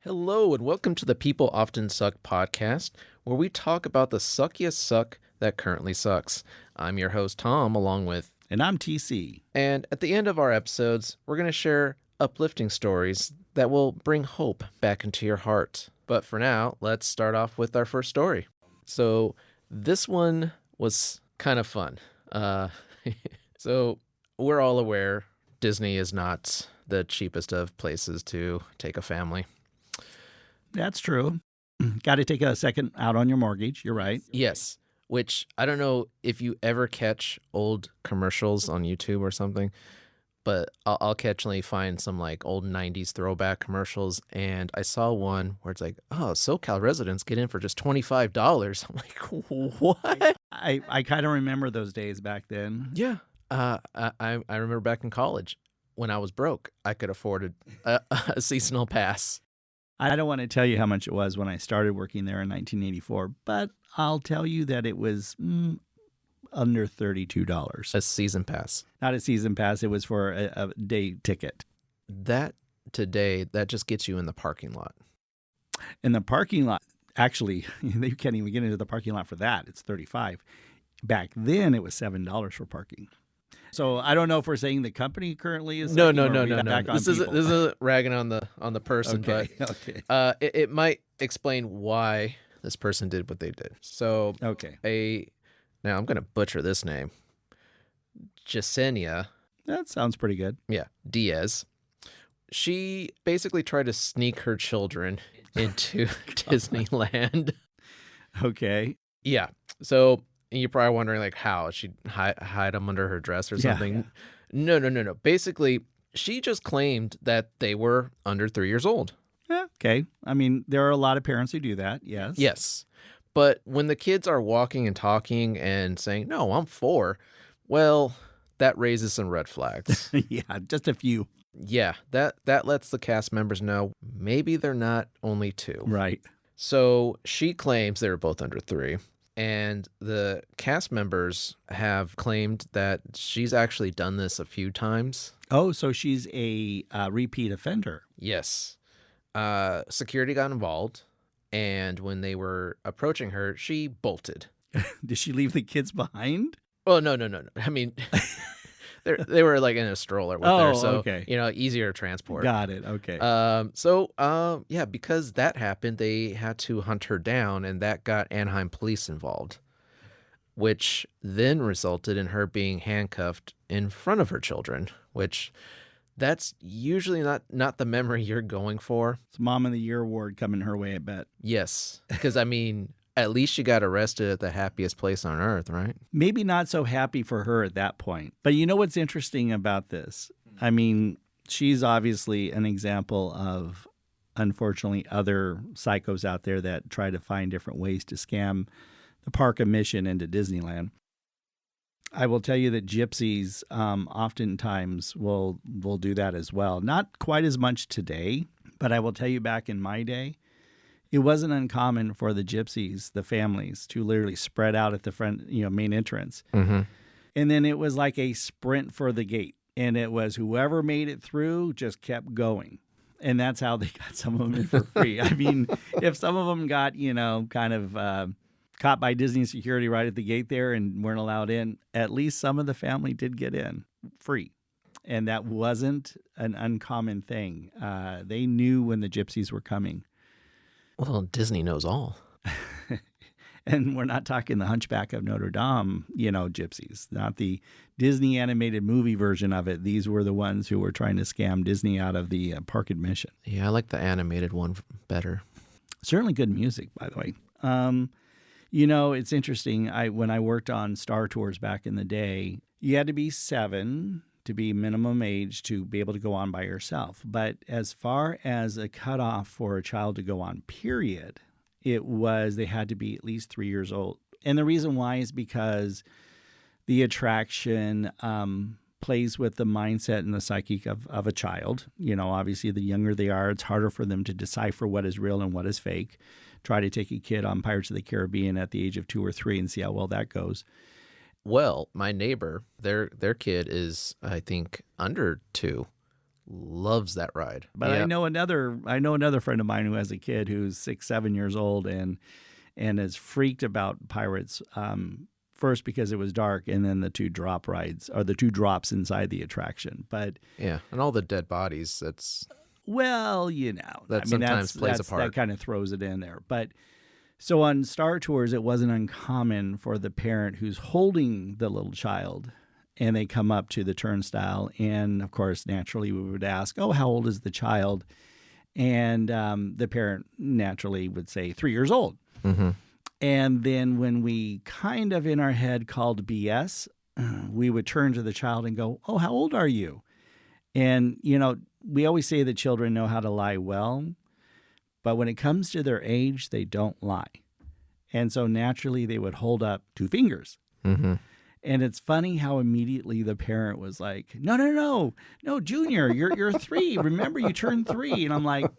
Hello, and welcome to the People Often Suck podcast, where we talk about the suckiest suck that currently sucks. I'm your host, Tom, along with... And I'm TC. And at the end of our episodes, we're going to share uplifting stories that will bring hope back into your heart. But for now, let's start off with our first story. So this one was kind of fun. So we're all aware Disney is not the cheapest of places to take a family. That's true. Got to take a second out on your mortgage. You're right. Yes, which I don't know if you ever catch old commercials on YouTube or something, but I'll occasionally find some like old 90s throwback commercials. And I saw one where it's like, oh, SoCal residents get in for just $25. I'm like, what? I kind of remember those days back then. Yeah. I remember back in college when I was broke, I could afford a seasonal pass. I don't want to tell you how much it was when I started working there in 1984, but I'll tell you that it was under $32. A season pass. Not a season pass. It was for a day ticket. That just gets you in the parking lot. In the parking lot, actually, you can't even get into the parking lot for that. It's $35. Back then, it was $7 for parking. So I don't know if we're saying the company currently is no. This isn't ragging on the person, okay, but okay. It might explain why this person did what they did. So now I'm gonna butcher this name, Jasenia. That sounds pretty good. Yeah, Diaz. She basically tried to sneak her children into Disneyland. Okay. Yeah. So. And you're probably wondering, like, how? She'd hide them under her dress or something? Yeah. No. Basically, she just claimed that they were under 3 years old. Yeah, okay. I mean, there are a lot of parents who do that, yes. Yes. But when the kids are walking and talking and saying, no, I'm 4, well, that raises some red flags. Yeah, just a few. Yeah, that lets the cast members know maybe they're not only 2. Right. So she claims they were both under 3. And the cast members have claimed that she's actually done this a few times. Oh, so she's a repeat offender. Yes. Security got involved, and when they were approaching her, she bolted. Did she leave the kids behind? Well, no. I mean, they were like in a stroller with her, so okay. Easier transport. Got it. Okay. Yeah, because that happened, they had to hunt her down, and that got Anaheim police involved, which then resulted in her being handcuffed in front of her children, which that's usually not the memory you're going for. It's Mom of the Year award coming her way, I bet. Yes, because I mean, at least she got arrested at the happiest place on earth, right? Maybe not so happy for her at that point. But you know what's interesting about this? I mean, she's obviously an example of, unfortunately, other psychos out there that try to find different ways to scam the park admission into Disneyland. I will tell you that gypsies oftentimes will do that as well. Not quite as much today, but I will tell you back in my day, it wasn't uncommon for the gypsies, the families, to literally spread out at the front, main entrance. Mm-hmm. And then it was like a sprint for the gate. And it was whoever made it through just kept going. And that's how they got some of them in for free. I mean, if some of them got, kind of caught by Disney security right at the gate there and weren't allowed in, at least some of the family did get in free. And that wasn't an uncommon thing. They knew when the gypsies were coming. Well, Disney knows all. And we're not talking the Hunchback of Notre Dame, gypsies, not the Disney animated movie version of it. These were the ones who were trying to scam Disney out of the park admission. Yeah, I like the animated one better. Certainly good music, by the way. It's interesting. When I worked on Star Tours back in the day, you had to be 7 to be minimum age to be able to go on by yourself. But as far as a cutoff for a child to go on, period, it was they had to be at least 3 years old. And the reason why is because the attraction plays with the mindset and the psyche of a child. Obviously, the younger they are, it's harder for them to decipher what is real and what is fake. Try to take a kid on Pirates of the Caribbean at the age of 2 or 3 and see how well that goes. Well, my neighbor, their kid is, I think, under 2. loves that ride. But Yep. I know another friend of mine who has a kid who's 6, 7 years old and is freaked about pirates. First because it was dark, and then the two drop rides or the two drops inside the attraction. But Yeah, and all the dead bodies. well, That sometimes plays a part. That kind of throws it in there. But so on Star Tours, it wasn't uncommon for the parent who's holding the little child, and they come up to the turnstile, and of course, naturally, we would ask, "Oh, how old is the child?" And the parent naturally would say 3 years old. Mm-hmm. And then when we kind of in our head called BS, we would turn to the child and go, "Oh, how old are you?" And, we always say that children know how to lie well, but when it comes to their age, they don't lie. And so naturally they would hold up 2 fingers. Mm-hmm. And it's funny how immediately the parent was like, no, Junior, you're 3. Remember, you turned 3. And I'm like,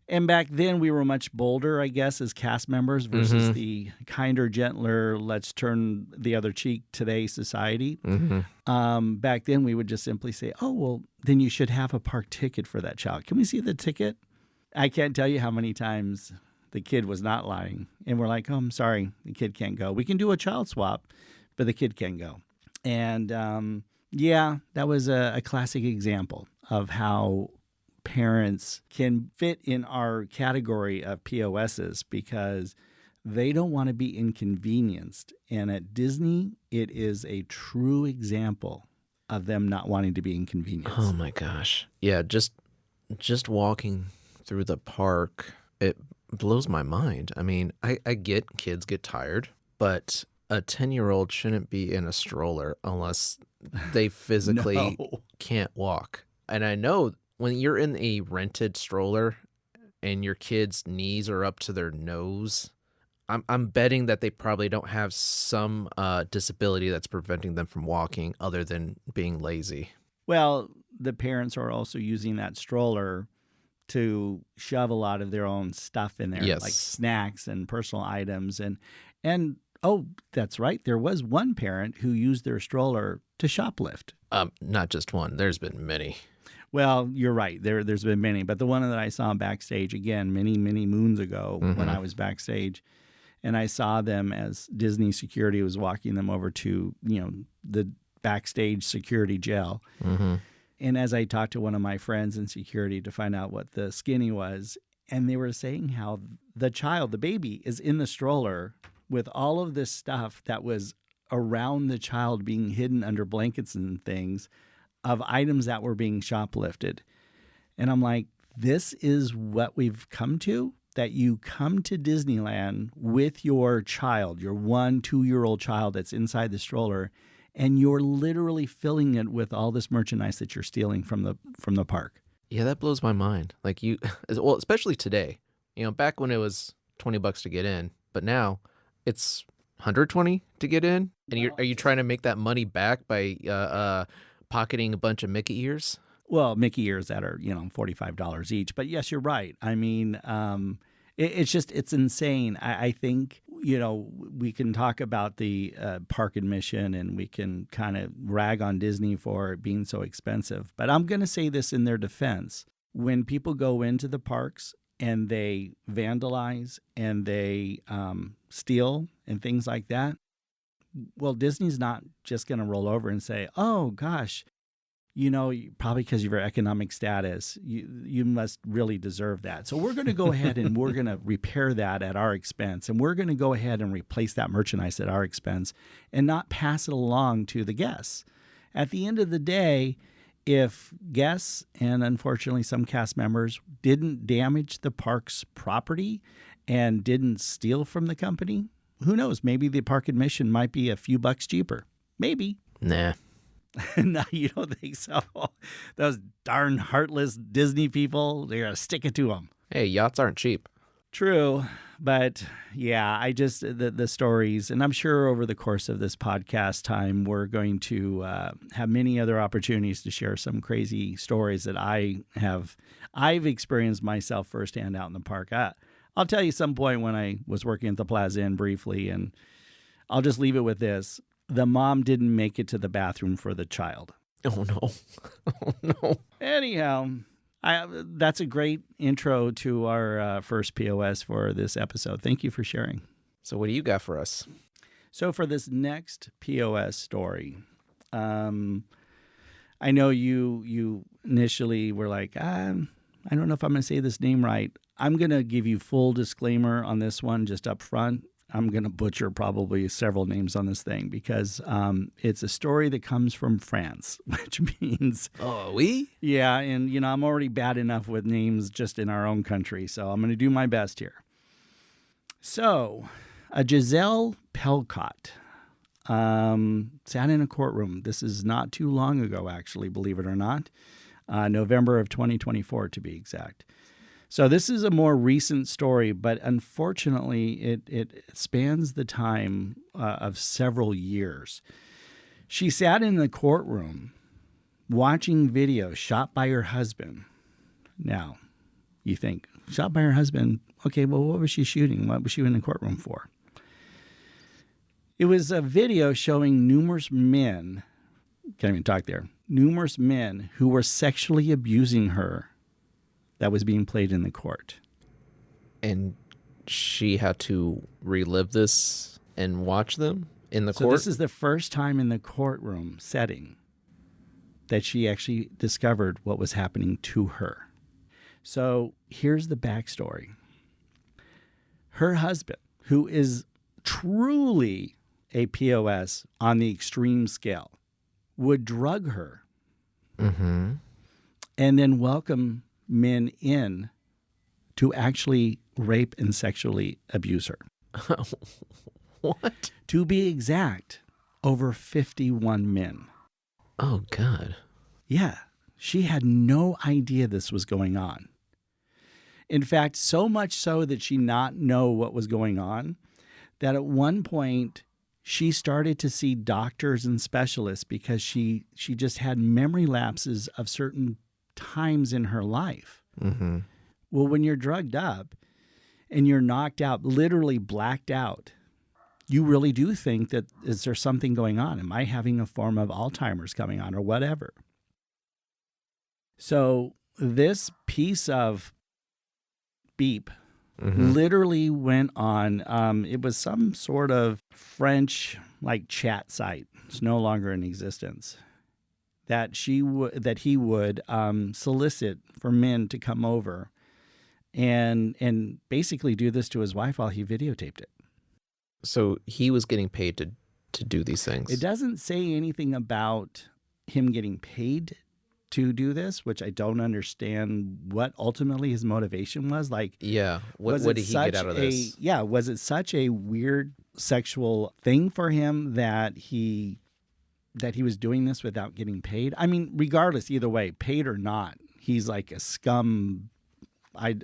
And back then we were much bolder, I guess, as cast members versus the kinder, gentler, let's turn the other cheek today society. Mm-hmm. Back then we would just simply say, "Oh, well, then you should have a park ticket for that child. Can we see the ticket?" I can't tell you how many times the kid was not lying. And we're like, "Oh, I'm sorry, the kid can't go. We can do a child swap, but the kid can't go." And that was a classic example of how parents can fit in our category of POSs because they don't want to be inconvenienced. And at Disney, it is a true example of them not wanting to be inconvenienced. Oh my gosh. Yeah, just walking through the park, it blows my mind. I mean, I get kids get tired, but a 10-year-old shouldn't be in a stroller unless they physically can't walk. And I know when you're in a rented stroller and your kid's knees are up to their nose, I'm betting that they probably don't have some disability that's preventing them from walking other than being lazy. Well, the parents are also using that stroller to shove a lot of their own stuff in there, Yes. like snacks and personal items. And oh, that's right. There was one parent who used their stroller to shoplift. Not just one. There's been many. Well, you're right. There's been many, but the one that I saw backstage again many, many moons ago when I was backstage, and I saw them as Disney security was walking them over to the backstage security jail. Mm-hmm. And as I talked to one of my friends in security to find out what the skinny was, and they were saying how the child, the baby, is in the stroller with all of this stuff that was around the child being hidden under blankets and things of items that were being shoplifted. And I'm like, this is what we've come to, that you come to Disneyland with your child, your 1-2-year-old child that's inside the stroller, and you're literally filling it with all this merchandise that you're stealing from the park. Yeah, that blows my mind. Like well, especially today. Back when it was $20 to get in, but now it's $120 to get in. And are you trying to make that money back by pocketing a bunch of Mickey ears? Well, Mickey ears that are, $45 each. But yes, you're right. I mean, it's insane. I think, we can talk about the park admission and we can kind of rag on Disney for it being so expensive. But I'm going to say this in their defense. When people go into the parks and they vandalize and they steal and things like that, well, Disney's not just going to roll over and say, "Oh, gosh, probably because of your economic status, you must really deserve that. So we're going to go ahead and we're going to repair that at our expense. And we're going to go ahead and replace that merchandise at our expense and not pass it along to the guests." At the end of the day, if guests and unfortunately some cast members didn't damage the park's property and didn't steal from the company, who knows? Maybe the park admission might be a few bucks cheaper. Maybe. Nah. No, you don't think so? Those darn heartless Disney people, they're going to stick it to them. Hey, yachts aren't cheap. True. But yeah, the stories, and I'm sure over the course of this podcast time, we're going to have many other opportunities to share some crazy stories that I've experienced myself firsthand out in the park. I'll tell you some point when I was working at the Plaza Inn briefly, and I'll just leave it with this. The mom didn't make it to the bathroom for the child. Oh, no. Oh, no. Anyhow, that's a great intro to our first POS for this episode. Thank you for sharing. So what do you got for us? So for this next POS story, I know you initially were like, I don't know if I'm going to say this name right. I'm going to give you full disclaimer on this one just up front. I'm going to butcher probably several names on this thing because it's a story that comes from France, which means... Oh, oui? Yeah, and I'm already bad enough with names just in our own country, so I'm going to do my best here. So, a Giselle Pelcott sat in a courtroom. This is not too long ago, actually, believe it or not. November of 2024, to be exact. So this is a more recent story, but unfortunately, it spans the time of several years. She sat in the courtroom watching videos shot by her husband. Now, you think, shot by her husband, okay, well, what was she shooting? What was she in the courtroom for? It was a video showing numerous men, can't even talk there, numerous men who were sexually abusing her that was being played in the court. And she had to relive this and watch them in the court? So this is the first time in the courtroom setting that she actually discovered what was happening to her. So here's the backstory. Her husband, who is truly a POS on the extreme scale, would drug her and then welcome men in to actually rape and sexually abuse her. What? To be exact, over 51 men. Oh, God. Yeah, she had no idea this was going on. In fact, so much so that she not know what was going on, that at one point she started to see doctors and specialists because she just had memory lapses of certain times in her life. Mm-hmm. Well, when you're drugged up and you're knocked out, literally blacked out, you really do think that, is there something going on? Am I having a form of Alzheimer's coming on or whatever? So this piece of beep literally went on. It was some sort of French like chat site. It's no longer in existence. That he would solicit for men to come over and basically do this to his wife while he videotaped it. So he was getting paid to do these things. It doesn't say anything about him getting paid to do this, which I don't understand what ultimately his motivation was. Like, yeah, what did he get out of this? Yeah, was it such a weird sexual thing for him that he was doing this without getting paid? I mean, regardless, either way, paid or not, he's like a scum. I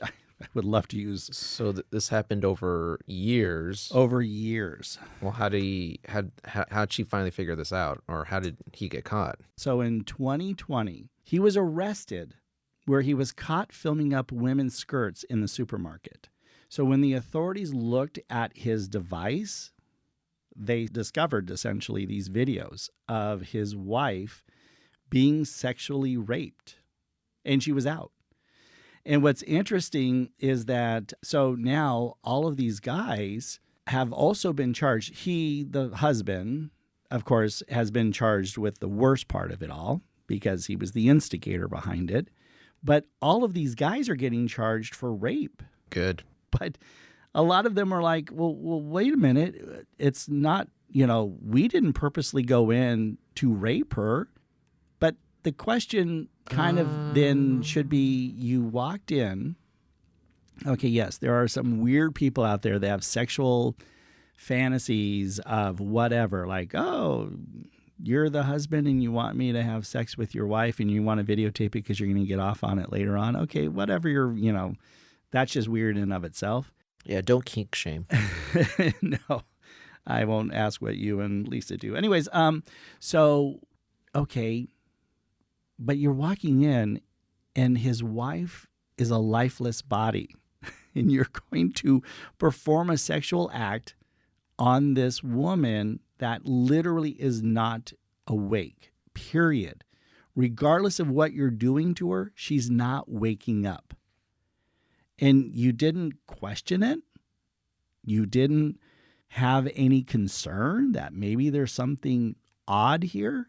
would love to use. So this happened over years. Over years. Well, how'd she finally figure this out, or how did he get caught? So in 2020, he was arrested where he was caught filming up women's skirts in the supermarket. So when the authorities looked at his device, they discovered essentially these videos of his wife being sexually raped, and she was out. And what's interesting is that, so now all of these guys have also been charged. He, the husband, of course, has been charged with the worst part of it all because he was the instigator behind it. But all of these guys are getting charged for rape. Good. But a lot of them are like, well, wait a minute. It's not, we didn't purposely go in to rape her. But the question kind of then should be, you walked in. Okay, yes, there are some weird people out there that have sexual fantasies of whatever, like, oh, you're the husband and you want me to have sex with your wife and you want to videotape it because you're going to get off on it later on. Okay, whatever that's just weird in and of itself. Yeah, don't kink shame. No, I won't ask what you and Lisa do. Anyways, so, okay, but you're walking in and his wife is a lifeless body and you're going to perform a sexual act on this woman that literally is not awake, period. regardless of what you're doing to her, she's not waking up. And you didn't question it. You didn't have any concern that maybe there's something odd here.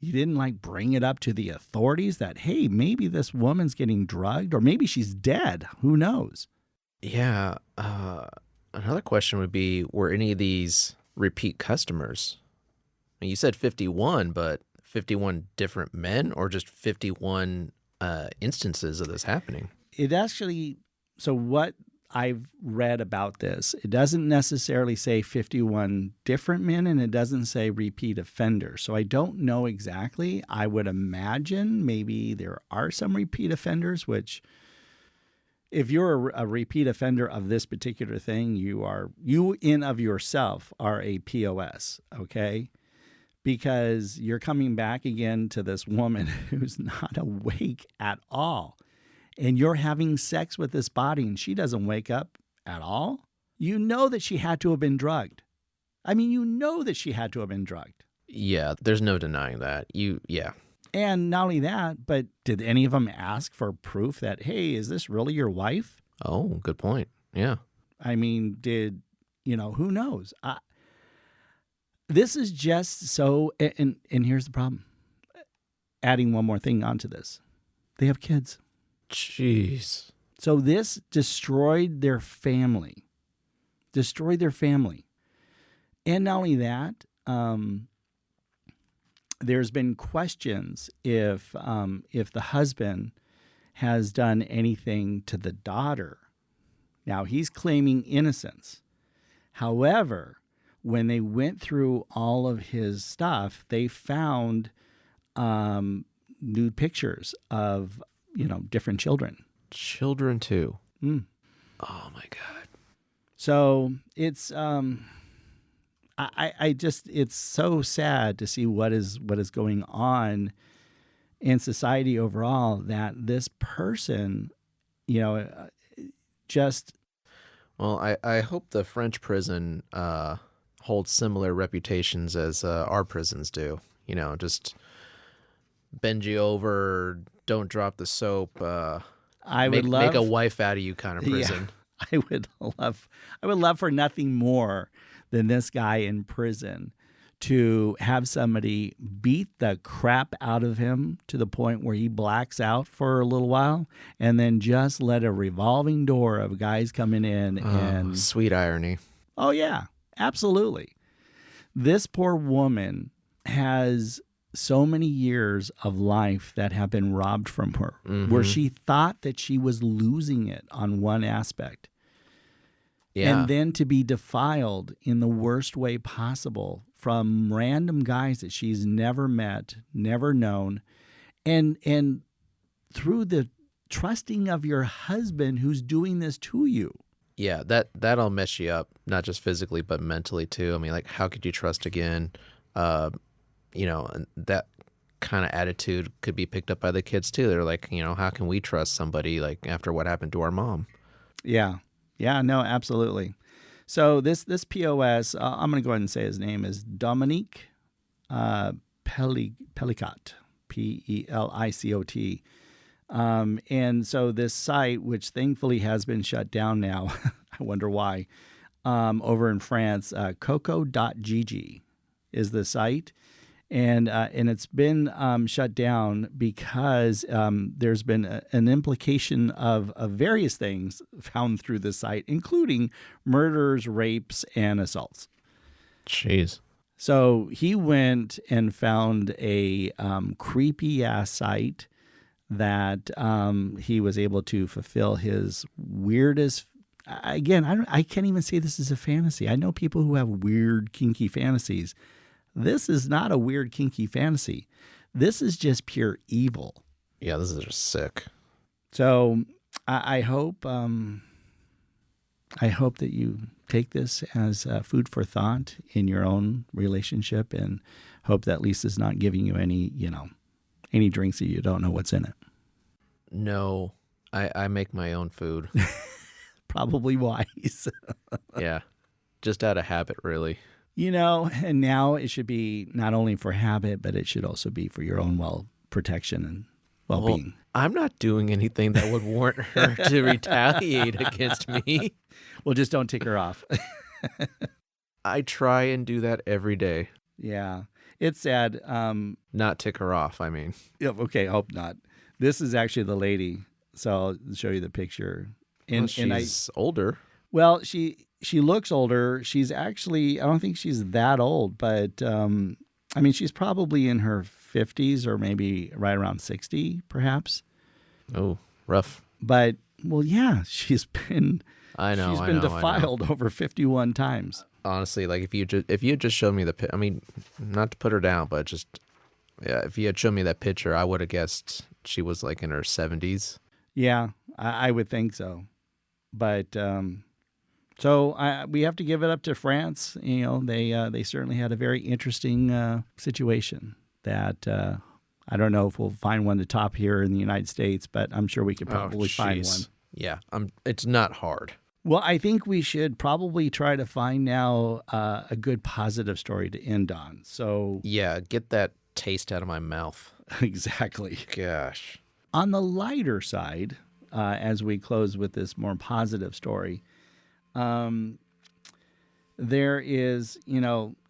You didn't like bring it up to the authorities that, hey, maybe this woman's getting drugged or maybe she's dead. Who knows? Yeah. Another question would be, were any of these repeat customers? I mean, you said 51, but 51 different men or just 51 instances of this happening? It actually, so what I've read about this, it doesn't necessarily say 51 different men and it doesn't say repeat offenders. So I don't know exactly. I would imagine maybe there are some repeat offenders, which if you're a repeat offender of this particular thing, you in of yourself are a POS, okay? Because you're coming back again to this woman who's not awake at all. And you're having sex with this body and she doesn't wake up at all. You know that she had to have been drugged. I mean, you know that she had to have been drugged. Yeah, there's no denying that. Yeah. And not only that, but did any of them ask for proof that, hey, is this really your wife? Oh, good point. Yeah. I mean, who knows? This is just so, and here's the problem. Adding one more thing onto this. They have kids. Jeez. So this destroyed their family. And not only that, there's been questions if the husband has done anything to the daughter. Now, he's claiming innocence. However, when they went through all of his stuff, they found nude pictures of different children. Children too. Mm. Oh my God. So it's it's so sad to see what is going on in society overall, that this person, just. Well, I hope the French prison holds similar reputations as our prisons do. Just bend you over, don't drop the soap. Make a wife out of you kind of prison. Yeah, I would love for nothing more than this guy in prison to have somebody beat the crap out of him to the point where he blacks out for a little while, and then just let a revolving door of guys coming in and sweet irony. Oh yeah, absolutely. This poor woman has so many years of life that have been robbed from her, where she thought that she was losing it on one aspect. Yeah. And then to be defiled in the worst way possible from random guys that she's never met, never known, and through the trusting of your husband who's doing this to you. Yeah, that'll mess you up, not just physically, but mentally too. I mean, like, how could you trust again? And that kind of attitude could be picked up by the kids too. They're like, how can we trust somebody like after what happened to our mom? Yeah. Yeah, no, absolutely. So this POS, I'm going to go ahead and say his name is Dominique Pelicot, Pelicot. And so this site, which thankfully has been shut down now, I wonder why, over in France, coco.gg is the site. And it's been shut down because there's been an implication of various things found through the site, including murders, rapes, and assaults. Jeez. So he went and found a creepy-ass site that he was able to fulfill his weirdest. Again, I can't even say this is a fantasy. I know people who have weird, kinky fantasies. This is not a weird, kinky fantasy. This is just pure evil. Yeah, this is just sick. So I hope that you take this as food for thought in your own relationship, and hope that Lisa's not giving you any drinks that you don't know what's in it. No, I make my own food. Probably wise. Yeah, just out of habit, really. And now it should be not only for habit, but it should also be for your own protection and Well, well-being. I'm not doing anything that would warrant her to retaliate against me. Well, just don't tick her off. I try and do that every day. Yeah, it's sad. Not tick her off, I mean. Yeah, okay, hope not. This is actually the lady, so I'll show you the picture. Well, she's older. Well, she looks older. She's actually, I don't think she's that old, but I mean, she's probably in her 50s or maybe right around 60, perhaps. Oh, rough. But, well, yeah, she's been defiled over 51 times. Honestly, like if you had just showed me I mean, not to put her down, but just, yeah, if you had shown me that picture, I would have guessed she was like in her 70s. Yeah, I would think so. But so we have to give it up to France. You know, they certainly had a very interesting situation that I don't know if we'll find one to top here in the United States, but I'm sure we could probably find one. Yeah, it's not hard. Well, I think we should probably try to find now a good positive story to end on. So yeah, get that taste out of my mouth. Exactly. Gosh. On the lighter side, as we close with this more positive story, there is,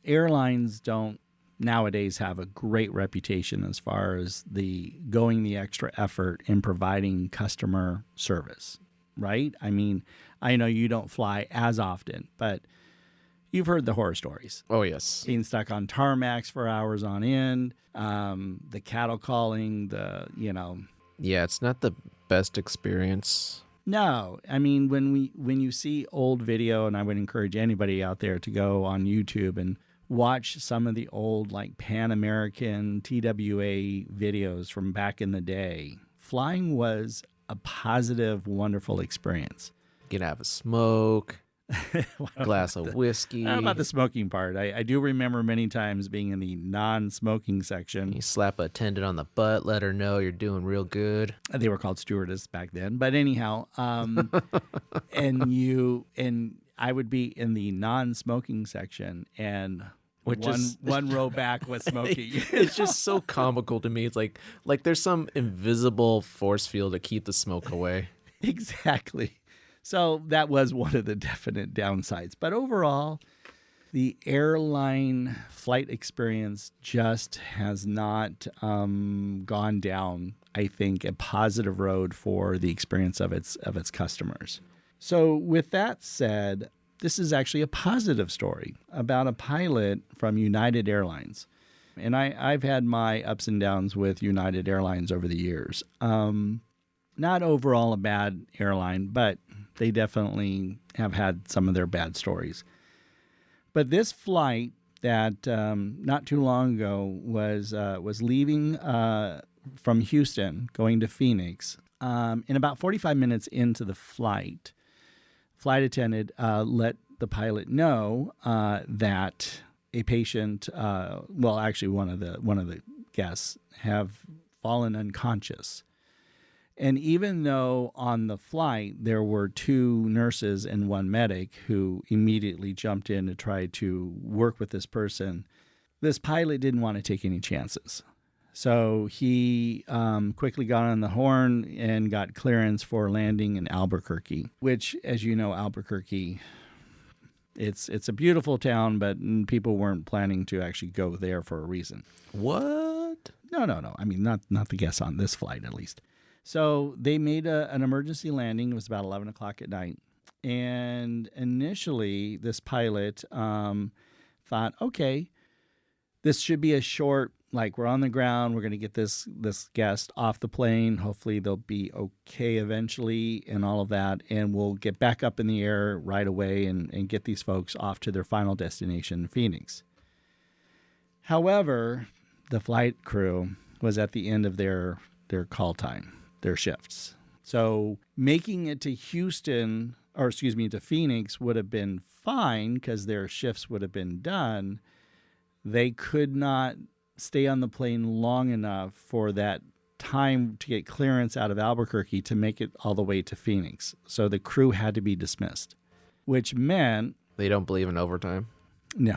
airlines don't nowadays have a great reputation as far as going the extra effort in providing customer service, right? I mean, I know you don't fly as often, but you've heard the horror stories. Oh, yes. Being stuck on tarmacs for hours on end, the cattle calling, Yeah, it's not the best experience. No, I mean, when you see old video, and I would encourage anybody out there to go on YouTube and watch some of the old like Pan American TWA videos from back in the day. Flying was a positive, wonderful experience. You can have a smoke, glass of whiskey. How about the smoking part? I do remember many times being in the non-smoking section. You slap a attendant on the butt, let her know you're doing real good. They were called stewardess back then. But anyhow, and I would be in the non-smoking section, and one row back was smoking. It's just so comical to me. It's like there's some invisible force field to keep the smoke away. Exactly. So that was one of the definite downsides. But overall, the airline flight experience just has not gone down, I think, a positive road for the experience of its customers. So with that said, this is actually a positive story about a pilot from United Airlines. And I've had my ups and downs with United Airlines over the years. Not overall a bad airline, but they definitely have had some of their bad stories. But this flight that not too long ago was leaving from Houston, going to Phoenix. In about 45 minutes into the flight attendant let the pilot know that a patient, actually one of the guests, have fallen unconscious. And even though on the flight there were 2 nurses and 1 medic who immediately jumped in to try to work with this person, this pilot didn't want to take any chances. So he quickly got on the horn and got clearance for landing in Albuquerque, which, as you know, Albuquerque, it's a beautiful town, but people weren't planning to actually go there for a reason. What? No. I mean, not the guests on this flight, at least. So they made an emergency landing. It was about 11 o'clock at night. And initially, this pilot thought, okay, this should be a short, like, we're on the ground. We're going to get this guest off the plane. Hopefully they'll be okay eventually and all of that. And we'll get back up in the air right away and get these folks off to their final destination, Phoenix. However, the flight crew was at the end of their call time, their shifts. So making it to to Phoenix would have been fine because their shifts would have been done. They could not stay on the plane long enough for that time to get clearance out of Albuquerque to make it all the way to Phoenix. So the crew had to be dismissed, which meant... They don't believe in overtime? No.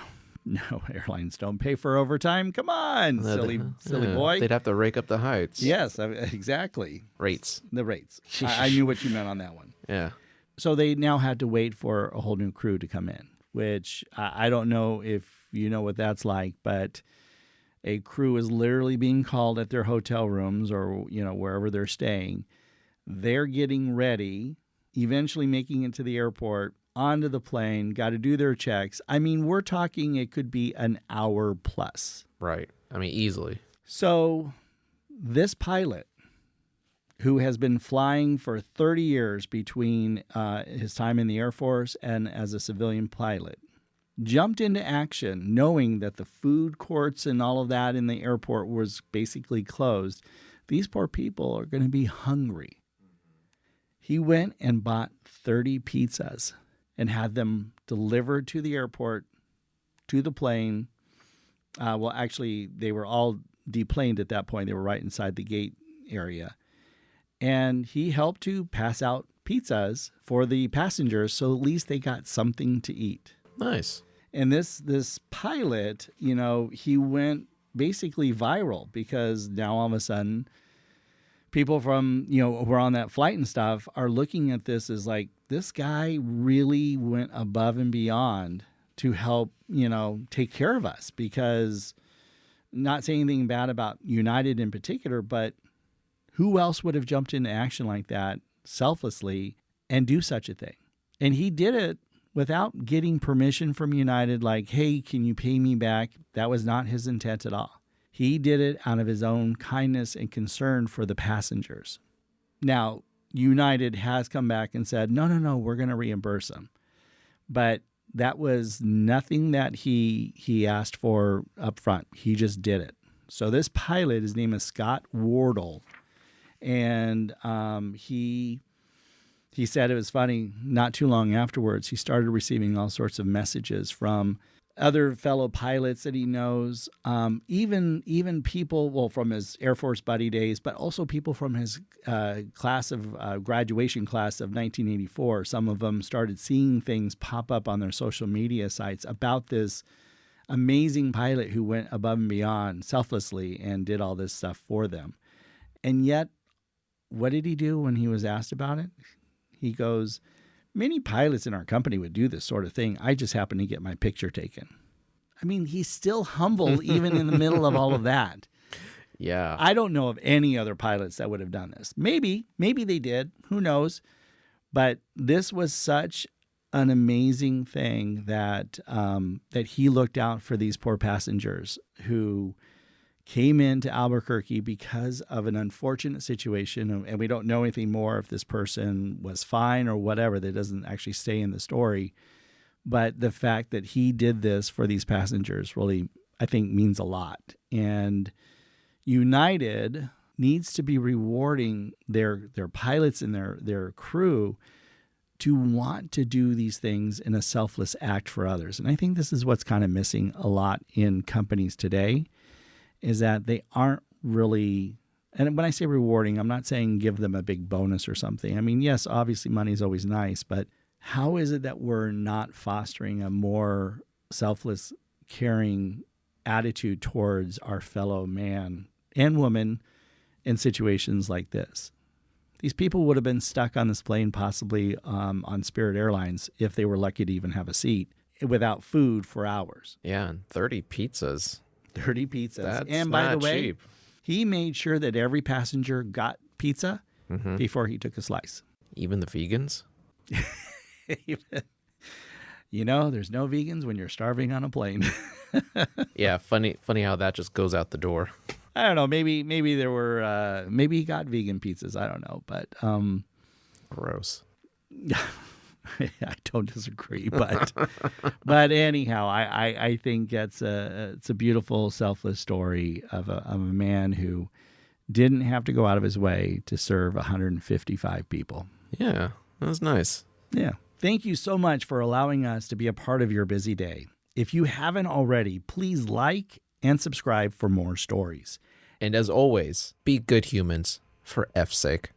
No, airlines don't pay for overtime. Come on, silly boy. They'd have to rake up the heights. Yes, exactly. Rates. The rates. I knew what you meant on that one. Yeah. So they now had to wait for a whole new crew to come in, which I don't know if you know what that's like, but a crew is literally being called at their hotel rooms or, wherever they're staying. They're getting ready, eventually making it to the airport, onto the plane, got to do their checks. I mean, we're talking it could be an hour plus. Right. I mean, easily. So this pilot, who has been flying for 30 years between his time in the Air Force and as a civilian pilot, jumped into action knowing that the food courts and all of that in the airport was basically closed. These poor people are going to be hungry. He went and bought 30 pizzas and had them delivered to the airport, to the plane. Well, actually, they were all deplaned at that point. They were right inside the gate area. And he helped to pass out pizzas for the passengers, so at least they got something to eat. Nice. And this pilot, he went basically viral because now all of a sudden people from, who are on that flight and stuff are looking at this as like, this guy really went above and beyond to help, take care of us, because not saying anything bad about United in particular, but who else would have jumped into action like that selflessly and do such a thing? And he did it without getting permission from United, like, hey, can you pay me back? That was not his intent at all. He did it out of his own kindness and concern for the passengers. Now, United has come back and said, no, we're going to reimburse him. But that was nothing that he asked for up front. He just did it. So this pilot, his name is Scott Wardle, and he said it was funny, not too long afterwards, he started receiving all sorts of messages from other fellow pilots that he knows, even people, from his Air Force buddy days, but also people from his graduation class of 1984. Some of them started seeing things pop up on their social media sites about this amazing pilot who went above and beyond selflessly and did all this stuff for them. And yet, what did he do when he was asked about it? He goes, many pilots in our company would do this sort of thing. I just happened to get my picture taken. I mean, he's still humble even in the middle of all of that. Yeah. I don't know of any other pilots that would have done this. Maybe they did. Who knows? But this was such an amazing thing that he looked out for these poor passengers who came into Albuquerque because of an unfortunate situation, and we don't know anything more if this person was fine or whatever. That doesn't actually stay in the story. But the fact that he did this for these passengers really, I think, means a lot. And United needs to be rewarding their pilots and their crew to want to do these things in a selfless act for others. And I think this is what's kind of missing a lot in companies today, is that they aren't really, and when I say rewarding, I'm not saying give them a big bonus or something. I mean, yes, obviously money is always nice, but how is it that we're not fostering a more selfless, caring attitude towards our fellow man and woman in situations like this? These people would have been stuck on this plane, possibly on Spirit Airlines, if they were lucky to even have a seat, without food for hours. Yeah, and 30 pizzas. 30 pizzas. That's and by the not way, cheap. he made sure that every passenger got pizza before he took a slice. Even the vegans? There's no vegans when you're starving on a plane. Yeah, funny how that just goes out the door. I don't know. Maybe there were. Maybe he got vegan pizzas. I don't know, but Gross. I don't disagree, but anyhow, I think it's a beautiful, selfless story of a man who didn't have to go out of his way to serve 155 people. Yeah, that was nice. Yeah. Thank you so much for allowing us to be a part of your busy day. If you haven't already, please like and subscribe for more stories. And as always, be good humans for F's sake.